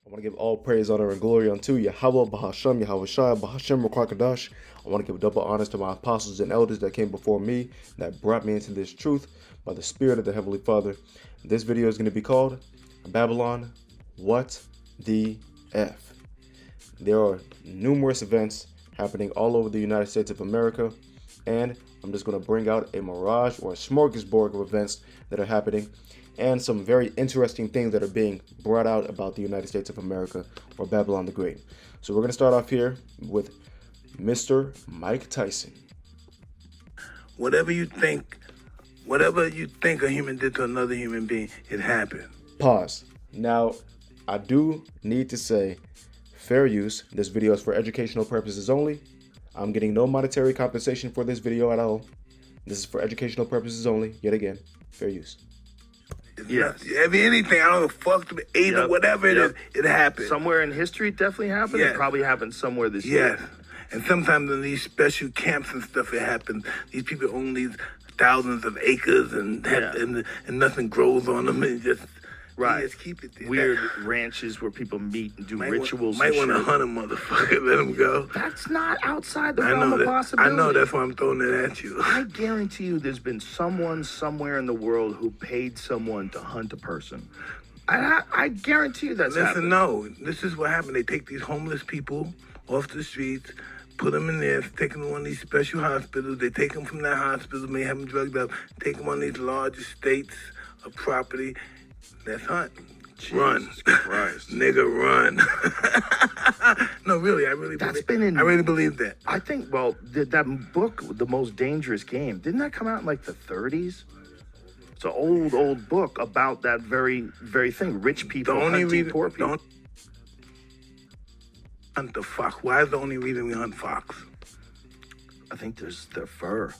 I want to give all praise, honor, and glory unto Yahweh, Bahasham, Yahweh Shai, Bahasham, Rakwakadash. I want to give double honors to my apostles and elders that came before me, that brought me into this truth by the Spirit of the Heavenly Father. This video is going to be called Babylon, What the F? There are numerous events happening all over the United States of America, and I'm just going to bring out a mirage or a smorgasbord of events that are happening and some very interesting things that are being brought out about the United States of America or Babylon the Great. So we're going to start off here with Mr. Mike Tyson. Whatever you think a human did to another human being, it happened. Pause. Now, I do need to say, fair use. This video is for educational purposes only. I'm getting no monetary compensation for this video at all. This is for educational purposes only. Yet again, fair use. Yes. Anything, I don't know, fuck, or whatever it is, it happened. Somewhere in history it definitely happened. Yes. It probably happened somewhere this year. Yes. And sometimes in these special camps and stuff, it happens. These people own these thousands of acres and nothing grows on them. And just, Right. Just keep it there. Weird ranches where people meet and do rituals. Might and want to shit. hunt a motherfucker, let him go. That's not outside the I realm know of that. possibility. I know, that's why I'm throwing it at you. I guarantee you there's been someone somewhere in the world who paid someone to hunt a person. I guarantee you that's Listen, happened. no, this is what happened. They take these homeless people off the streets, put them in there, take them to one of these special hospitals. They take them from that hospital, may have them drugged up, take them on these large estates of property. Let's hunt. Run. Christ. Nigga, run. No, really, I really believe that. I think, well, that book, The Most Dangerous Game, didn't that come out in like the 30s? It's an old book about that very thing. Rich people hunting poor people. Don't hunt the fox. Why is the only reason we hunt fox? I think there's their fur.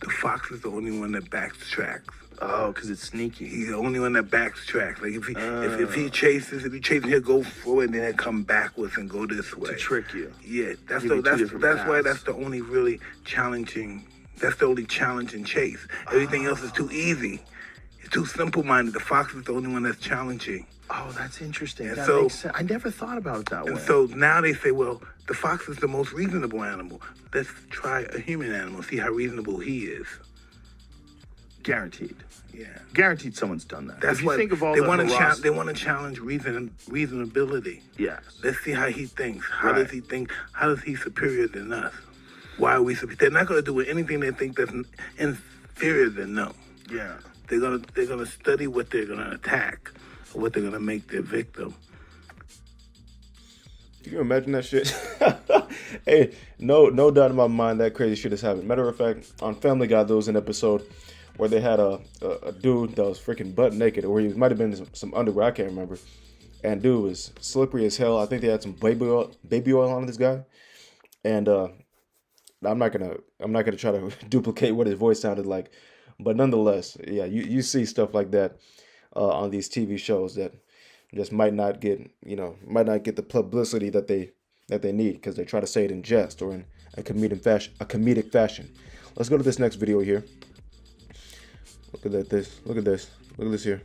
The fox is the only one that backtracks. Oh, because it's sneaky. He's the only one that backtracks. Like if he chases, he'll go forward and then he'll come backwards and go this way To trick you. Yeah, that's Give you two different why paths. that's the only really challenging. That's the only challenging chase. Everything else is too easy. It's too simple-minded. The fox is the only one that's challenging. Oh, that's interesting. And That so- makes sense. I never thought about it that And way. so now they say, well, the fox is the most reasonable animal. Let's try a human animal, see how reasonable he is. Guaranteed. Yeah. Guaranteed someone's done that. That's if you what think of all they the want to harass- they want to challenge reasonability. Yes. Let's see how he thinks. How Right. does he think? How is he superior than us? Why are we superior? They're not going to do anything they think that's inferior than them. Yeah. They're gonna study what they're gonna attack, or what they're gonna make their victim. Can you imagine that shit? Hey, no doubt in my mind that crazy shit has happened. Matter of fact, on Family Guy, there was an episode where they had a dude that was freaking butt naked, or he might have been in some underwear, I can't remember. And dude was slippery as hell. I think they had some baby oil on this guy. And I'm not gonna try to duplicate what his voice sounded like, but nonetheless, yeah, you see stuff like that on these TV shows that just might not get the publicity that they need because they try to say it in jest or in a comedic fashion. Let's go to this next video here. Look at this here.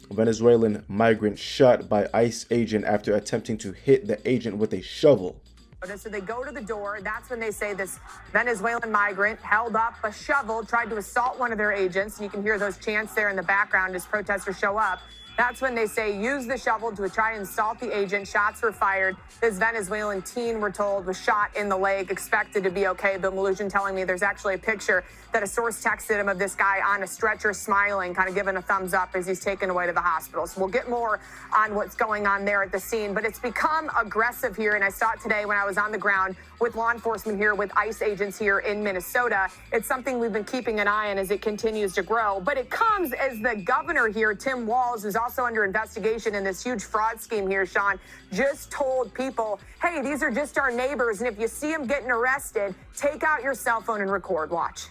A Venezuelan migrant shot by ICE agent after attempting to hit the agent with a shovel. So they go to the door. That's when they say this Venezuelan migrant held up a shovel, tried to assault one of their agents. You can hear those chants there in the background as protesters show up. That's when they say use the shovel to try and assault the agent. Shots were fired. This Venezuelan teen, we're told, was shot in the leg, expected to be okay. Bill Malugin telling me there's actually a picture that a source texted him of this guy on a stretcher smiling, kind of giving a thumbs up as he's taken away to the hospital. So we'll get more on what's going on there at the scene. But it's become aggressive here, and I saw it today when I was on the ground with law enforcement here, with ICE agents here in Minnesota. It's something we've been keeping an eye on as it continues to grow. But it comes as the governor here, Tim Walz, who's also under investigation in this huge fraud scheme here, Sean, just told people, hey, these are just our neighbors, and if you see them getting arrested, take out your cell phone and record. Watch.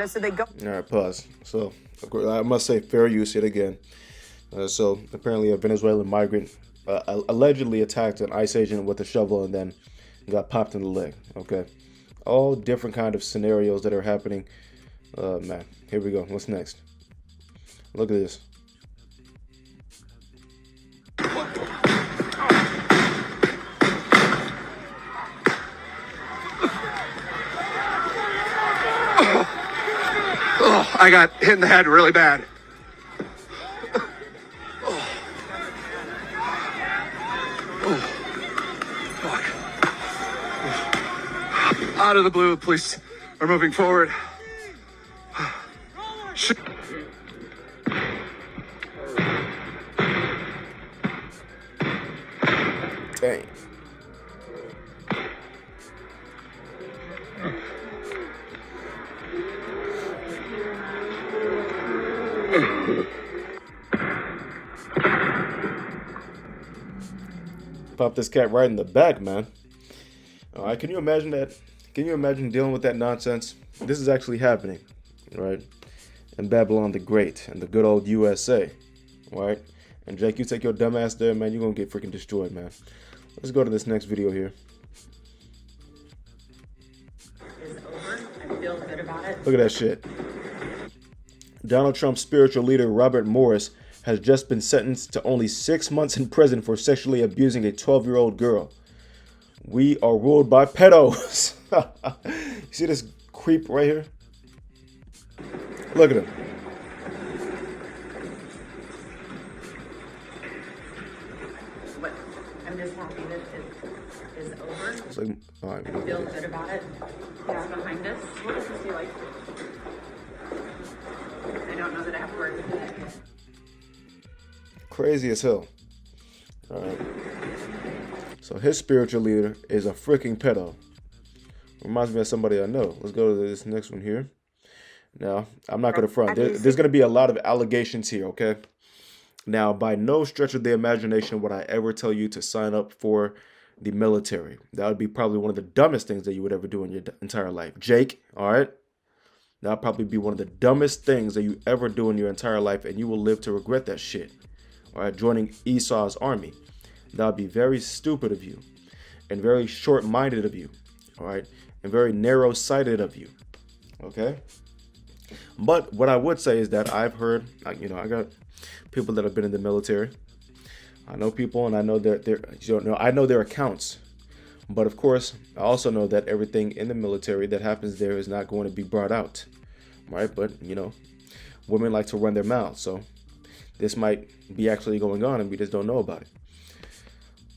So they go. All right, pause. So, of course, I must say fair use yet again. So, apparently a Venezuelan migrant allegedly attacked an ICE agent with a shovel and then got popped in the leg. Okay. All different kind of scenarios that are happening. Man, here we go. What's next? Look at this. I got hit in the head really bad. Out of the blue, the police are moving forward. Dang. Pop this cat right in the back, man. All right, can you imagine that? Can you imagine dealing with that nonsense? This is actually happening, right? In Babylon the Great and the good old USA, right? And Jake, you take your dumb ass there, man, you're gonna get freaking destroyed, man. Let's go to this next video here. Is over. I feel good about it. Look at that shit. Donald Trump's spiritual leader, Robert Morris, has just been sentenced to only 6 months in prison for sexually abusing a 12-year-old girl. We are ruled by pedos. You see this creep right here? Look at him. But I'm just happy that it is over. It's like, all right, I feel good about it. Yeah, behind us. What does this feel like? I don't know that I have to work with it. Crazy as hell. All right. So his spiritual leader is a freaking pedo. Reminds me of somebody I know. Let's go to this next one here. Now, I'm not going to front. There's going to be a lot of allegations here, okay? Now, by no stretch of the imagination would I ever tell you to sign up for the military. That would be probably one of the dumbest things that you would ever do in your entire life. Jake, all right? That would probably be one of the dumbest things that you ever do in your entire life, and you will live to regret that shit. All right, joining Esau's army. That would be very stupid of you and very short-minded of you, all right, and very narrow-sighted of you, okay? But what I would say is that I've heard, I got people that have been in the military. I know people, and I know that I know their accounts. But of course, I also know that everything in the military that happens there is not going to be brought out, right? But women like to run their mouths, so this might be actually going on, and we just don't know about it.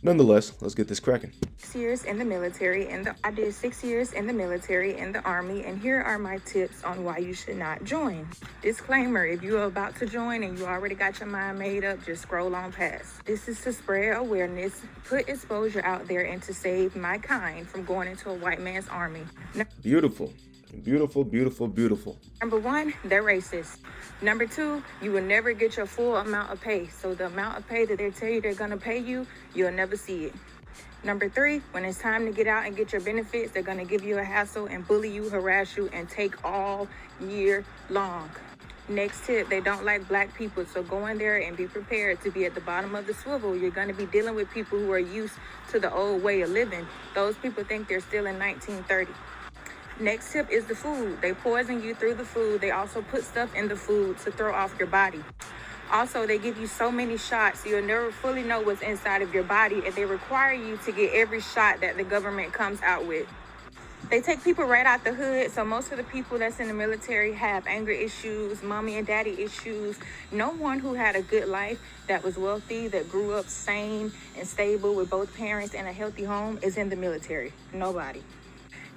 Nonetheless, let's get this cracking. 6 years in the military, I did 6 years in the military in the Army, and here are my tips on why you should not join. Disclaimer, if you are about to join and you already got your mind made up, just scroll on past. This is to spread awareness, put exposure out there, and to save my kind from going into a white man's army. Beautiful. Beautiful, beautiful, beautiful. Number one, they're racist. Number two, you will never get your full amount of pay. So the amount of pay that they tell you they're going to pay you, you'll never see it. Number three, when it's time to get out and get your benefits, they're going to give you a hassle and bully you, harass you, and take all year long. Next tip, they don't like black people, so go in there and be prepared to be at the bottom of the swivel. You're going to be dealing with people who are used to the old way of living. Those people think they're still in 1930. Next tip is the food. They poison you through the food. They also put stuff in the food to throw off your body. Also, they give you so many shots, you'll never fully know what's inside of your body, and they require you to get every shot that the government comes out with. They take people right out the hood, so most of the people that's in the military have anger issues, mommy and daddy issues. No one who had a good life, that was wealthy, that grew up sane and stable with both parents and a healthy home is in the military. Nobody.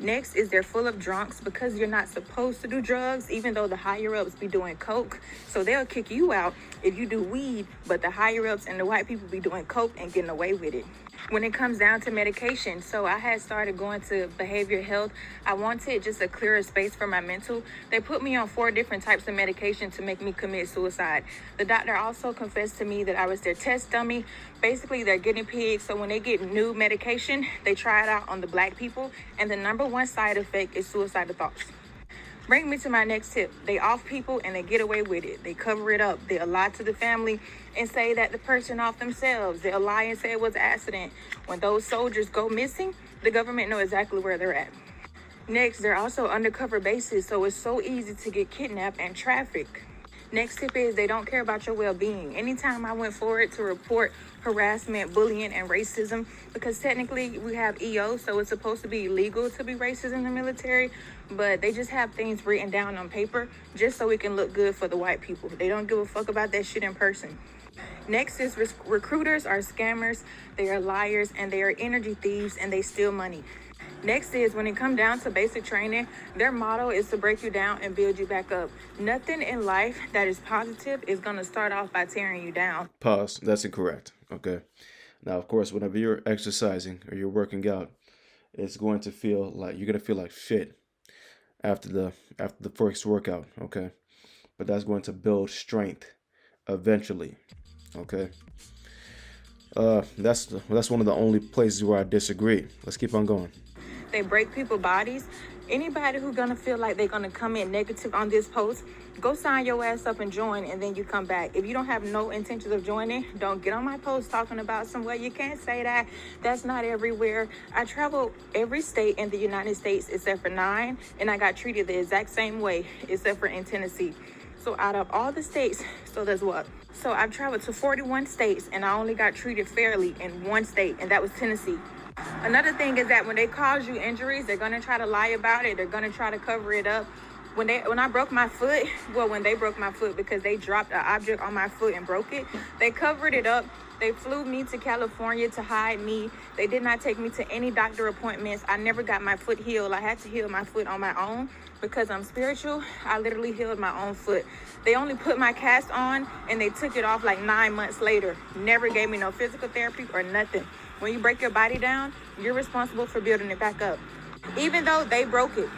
Next is they're full of drunks because you're not supposed to do drugs, even though the higher ups be doing coke. So they'll kick you out if you do weed, but the higher ups and the white people be doing coke and getting away with it. When it comes down to medication, so I had started going to behavioral health. I wanted just a clearer space for my mental. They put me on 4 different types of medication to make me commit suicide. The doctor also confessed to me that I was their test dummy. Basically, they're guinea pigs, so when they get new medication, they try it out on the black people, and the number 1 side effect is suicidal thoughts. Bring me to my next tip. They off people and they get away with it. They cover it up. They'll lie to the family and say that the person off themselves. They'll lie and say it was an accident. When those soldiers go missing, the government know exactly where they're at. Next, they're also undercover bases, so it's so easy to get kidnapped and trafficked. Next tip is they don't care about your well-being. Anytime I went forward to report harassment, bullying, and racism, because technically we have EO, so it's supposed to be illegal to be racist in the military, but they just have things written down on paper just so it can look good for the white people. They don't give a fuck about that shit in person. Next is recruiters are scammers, they are liars, and they are energy thieves, and they steal money. Next is when it comes down to basic training, their motto is to break you down and build you back up. Nothing in life that is positive is going to start off by tearing you down. Pause. That's incorrect. Okay. Now, of course, whenever you're exercising or you're working out, it's going to feel like you're going to feel like shit after the first workout. Okay. But that's going to build strength eventually. Okay. That's one of the only places where I disagree. Let's keep on going. They break people's bodies. Anybody who's gonna feel like they're gonna come in negative on this post, go sign your ass up and join, and then you come back. If you don't have no intentions of joining, don't get on my post talking about somewhere. You can't say that. That's not everywhere. I travel every state in the United States except for 9, and I got treated the exact same way except for in Tennessee. So out of all the states, so that's what? So I've traveled to 41 states, and I only got treated fairly in 1 state, and that was Tennessee. Another thing is that when they cause you injuries, they're gonna try to lie about it. They're gonna try to cover it up. When I broke my foot, when they broke my foot because they dropped an object on my foot and broke it, they covered it up. They flew me to California to hide me. They did not take me to any doctor appointments. I never got my foot healed. I had to heal my foot on my own because I'm spiritual. I literally healed my own foot. They only put my cast on and they took it off like 9 months later. Never gave me no physical therapy or nothing. When you break your body down, you're responsible for building it back up, even though they broke it.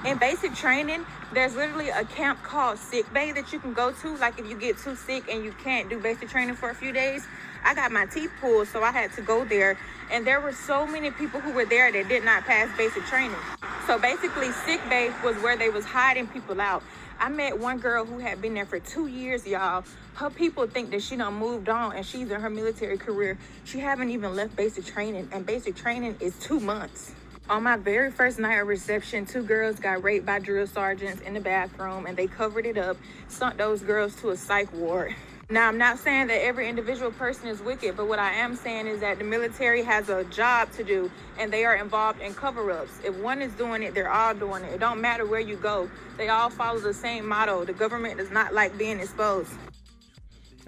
In basic training, there's literally a camp called sick bay that you can go to. Like if you get too sick and you can't do basic training for a few days, I got my teeth pulled, so I had to go there. And there were so many people who were there that did not pass basic training. So basically, sick bay was where they was hiding people out. I met one girl who had been there for 2 years, y'all. Her people think that she done moved on and she's in her military career. She haven't even left basic training, and basic training is 2 months. On my very first night of reception, 2 girls got raped by drill sergeants in the bathroom, and they covered it up, sent those girls to a psych ward. Now, I'm not saying that every individual person is wicked, but what I am saying is that the military has a job to do, and they are involved in cover-ups. If one is doing it, they're all doing it. It don't matter where you go. They all follow the same motto. The government does not like being exposed.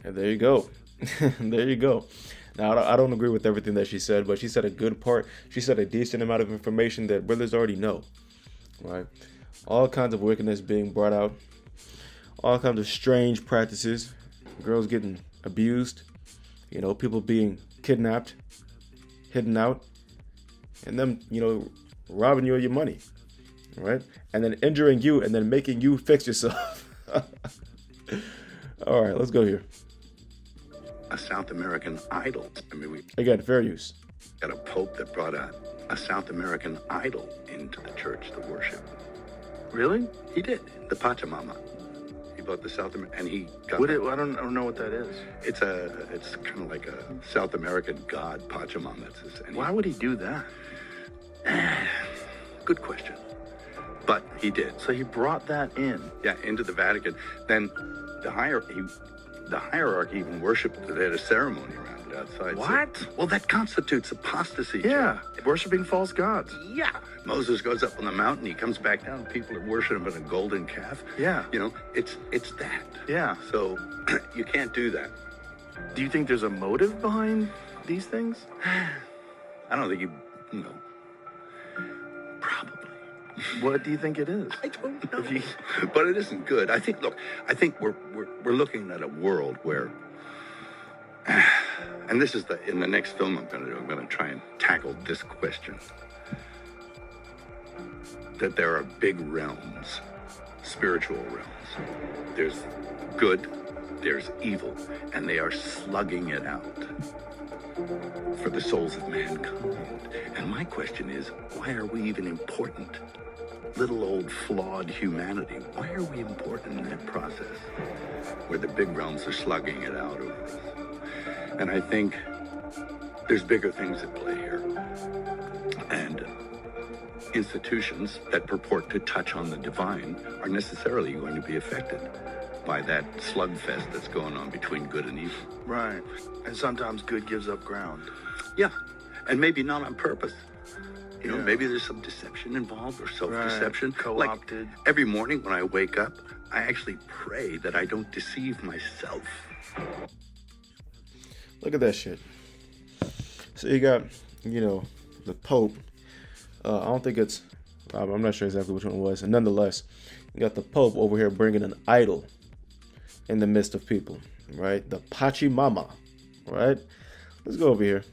And there you go. There you go. Now, I don't agree with everything that she said, but she said a good part. She said a decent amount of information that brothers already know, right? All kinds of wickedness being brought out. All kinds of strange practices. Girls getting abused, people being kidnapped, hidden out, and them, robbing you of your money, right? And then injuring you and then making you fix yourself. All right, let's go here. A South American idol. Again, fair use. Got a pope that brought a South American idol into the church to worship. Really? He did. The Pachamama. About the South American, and he got. I don't know what that is. It's kind of like a South American god, Pachamama. Why would he do that? Good question, but he did. So he brought that in. Yeah, into the Vatican. Then the hierarchy even worshipped. They had a ceremony around it outside. What? So, well, that constitutes apostasy. Yeah, Jim. worshiping false gods. Yeah. Moses goes up on the mountain, he comes back down, people are worshiping a golden calf. Yeah. It's that. Yeah. So you can't do that. Do you think there's a motive behind these things? I don't think you know. Probably. What do you think it is? I don't know. But it isn't good. I think we're looking at a world where, and this is in the next film I'm going to do, I'm going to try and tackle this question. That there are big realms, spiritual realms. There's good, there's evil, and they are slugging it out for the souls of mankind. And my question is, why are we even important? Little old flawed humanity, why are we important in that process? Where the big realms are slugging it out over us. And I think there's bigger things at play here. And institutions that purport to touch on the divine are necessarily going to be affected. by that slugfest that's going on between good and evil. Right. And sometimes good gives up ground. Yeah, and maybe not on purpose. You know, Yeah. maybe there's some deception involved or self-deception. Right. Co-opted. Like every morning when I wake up, I actually pray that I don't deceive myself. Look at that shit. So you got, you know, the Pope. I don't think it's, I'm not sure exactly which one it was. And nonetheless, you got the Pope over here bringing an idol in the midst of people, right? The Pachamama, right? Let's go over here.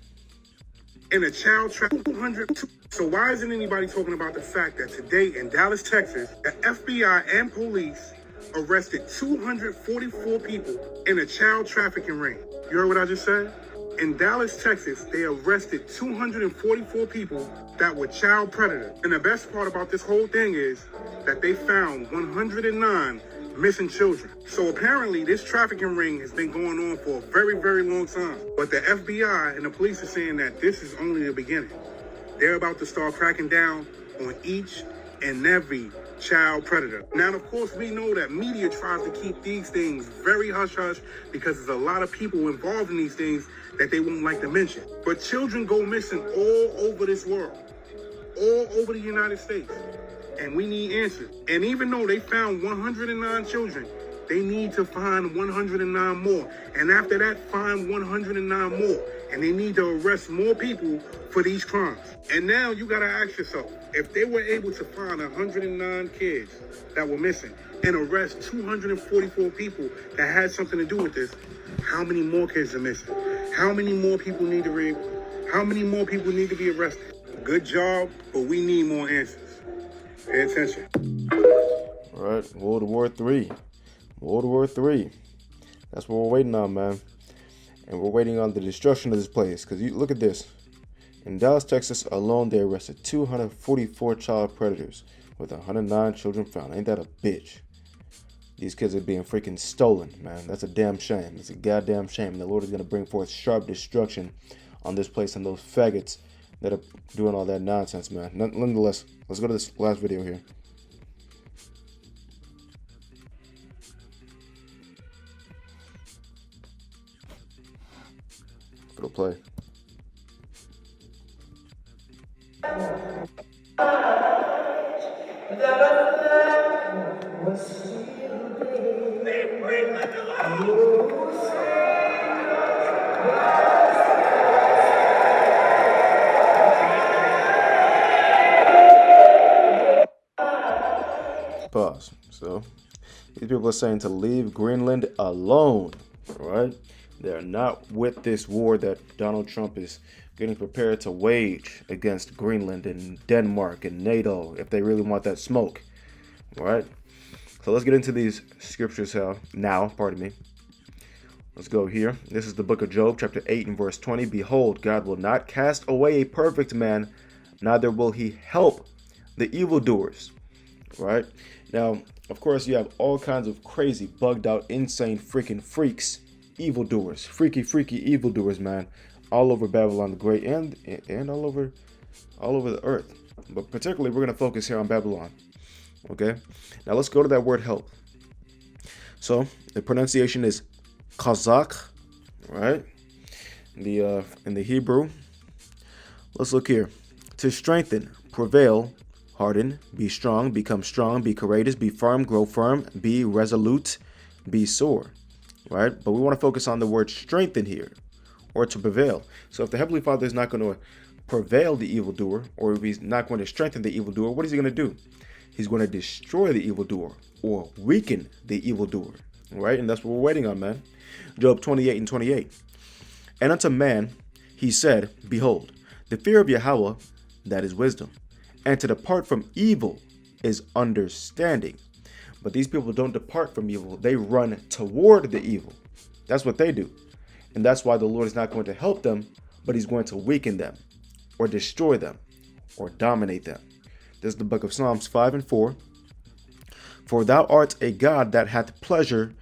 In a child trafficking 200. So why isn't anybody talking about the fact that today in Dallas, Texas, the FBI and police arrested 244 people in a child trafficking ring? You heard what I just said? In Dallas, Texas, they arrested 244 people that were child predators. And the best part about this whole thing is that they found 109 missing children. So apparently this trafficking ring has been going on for a very, very long time. But the FBI and the police are saying that this is only the beginning. They're about to start cracking down on each and every child predator. Now, of course, we know that media tries to keep these things very hush-hush because there's a lot of people involved in these things that they won't like to mention. But children go missing all over this world, all over the United States. And we need answers. And even though they found 109 children, they need to find 109 more. And after that, find 109 more. And they need to arrest more people for these crimes. And now you gotta ask yourself, if they were able to find 109 kids that were missing and arrest 244 people that had something to do with this, how many more kids are missing? How many more people need to how many more people need to be arrested? Good job, but we need more answers. Pay attention. All right, World War III. World War III. That's what we're waiting on, man. And we're waiting on the destruction of this place. Because you look at this. In Dallas, Texas alone, they arrested 244 child predators with 109 children found. Ain't that a bitch? These kids are being freaking stolen, man. That's a damn shame. It's a goddamn shame. And the Lord is going to bring forth sharp destruction on this place and those faggots that are doing all that nonsense, man. Nonetheless, let's go to this last video here. It'll play. Pause. So, these people are saying to leave Greenland alone, right? They're not with this war that Donald Trump is getting prepared to wage against Greenland and Denmark and NATO if they really want that smoke, right? So let's get into these scriptures now. Pardon me. Let's go here. This is the book of Job, chapter 8 and verse 20. Behold, God will not cast away a perfect man, neither will he help the evildoers, right? Now, of course, you have all kinds of crazy, bugged out, insane, freaking freaks, evildoers, freaky evildoers, man, all over Babylon the Great and all over the earth. But particularly, we're going to focus here on Babylon. Okay, now let's go to that word help. So the pronunciation is Kazakh, right? In the Hebrew. Let's look here. To strengthen, prevail, harden, be strong, become strong, be courageous, be firm, grow firm, be resolute, be sore, right? But we want to focus on the word strengthen here, or to prevail. So if the Heavenly Father is not going to prevail the evildoer, or if he's not going to strengthen the evildoer, what is he going to do? He's going to destroy the evildoer or weaken the evildoer, right? And that's what we're waiting on, man. Job 28 and 28. And unto man he said, behold, the fear of Yahweh, that is wisdom, and to depart from evil is understanding. But these people don't depart from evil. They run toward the evil. That's what they do. And that's why the Lord is not going to help them, but he's going to weaken them or destroy them or dominate them. This is the book of Psalms 5 and 4. For thou art a God that hath pleasure,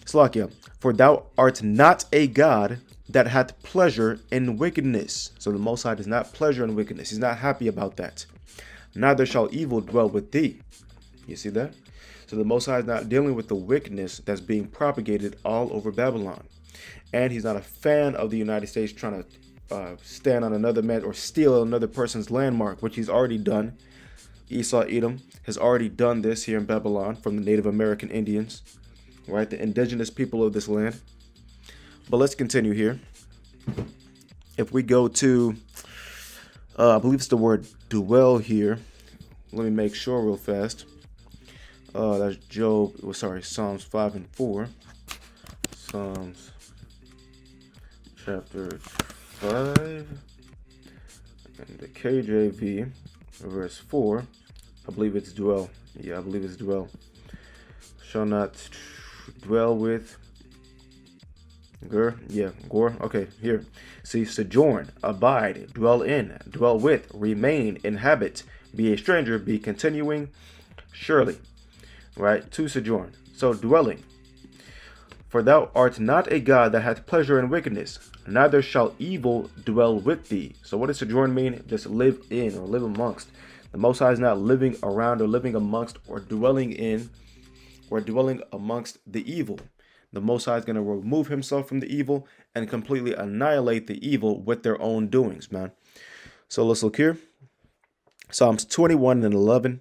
Slakia, for thou art not a God that hath pleasure in wickedness. So the Most High does not pleasure in wickedness. He's not happy about that. Neither shall evil dwell with thee. You see that? So the Most High is not dealing with the wickedness that's being propagated all over Babylon. And he's not a fan of the United States trying to stand on another man or steal another person's landmark, which he's already done. Esau Edom has already done this here in Babylon from the Native American Indians, right? The indigenous people of this land. But let's continue here. If we go to, I believe it's the word dwell here. Let me make sure real fast. That's Psalms 5 and 4. Psalms chapter 5 and the KJV verse 4. I believe it's dwell. Yeah, I believe it's dwell. Shall not dwell with Gur. Yeah, Gor. Okay, here. See, sojourn, abide, dwell in, dwell with, remain, inhabit, be a stranger, be continuing, surely. Right? To sojourn. So dwelling. For thou art not a God that hath pleasure in wickedness, neither shall evil dwell with thee. So what does sojourn mean? Just live in or live amongst. The Most High is not living around or living amongst or dwelling in or dwelling amongst the evil. The Most High is going to remove himself from the evil and completely annihilate the evil with their own doings, man. So let's look here. Psalms 21 and 11.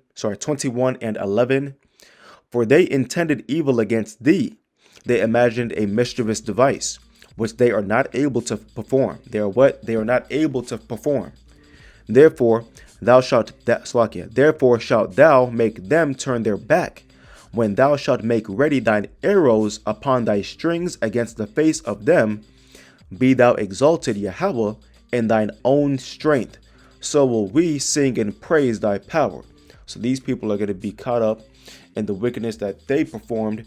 For they intended evil against thee. They imagined a mischievous device, which they are not able to perform. They are what? They are not able to perform. Therefore shalt thou make them turn their back, when thou shalt make ready thine arrows upon thy strings against the face of them. Be thou exalted, Yahweh, in thine own strength. So will we sing and praise thy power. So these people are going to be caught up in the wickedness that they performed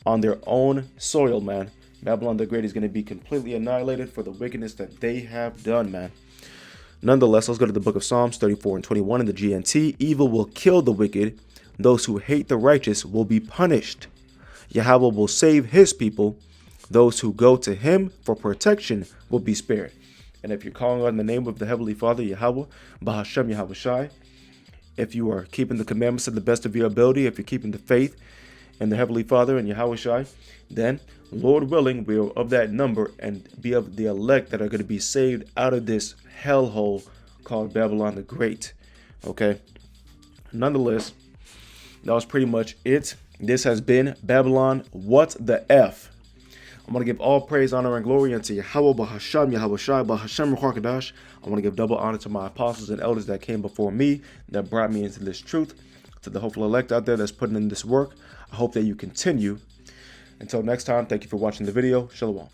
on their own soil, man. Babylon the Great is going to be completely annihilated for the wickedness that they have done, man. Nonetheless, let's go to the book of Psalms 34 and 21 in the GNT. Evil will kill the wicked. Those who hate the righteous will be punished. Yahweh will save his people. Those who go to him for protection will be spared. And if you're calling on the name of the Heavenly Father, Yahweh, Bahashem Yahweh Shai, if you are keeping the commandments to the best of your ability, if you're keeping the faith in the Heavenly Father and Yahweh Shai, then, Lord willing, we are of that number and be of the elect that are going to be saved out of this hellhole called Babylon the Great. Okay? Nonetheless, that was pretty much it. This has been Babylon What the F. I'm going to give all praise, honor, and glory unto Yahweh, Bahasham, Yahweh Shai, Bahasham, Ruach. I want to give double honor to my apostles and elders that came before me, that brought me into this truth. To the hopeful elect out there that's putting in this work, I hope that you continue. Until next time, thank you for watching the video. Shalom.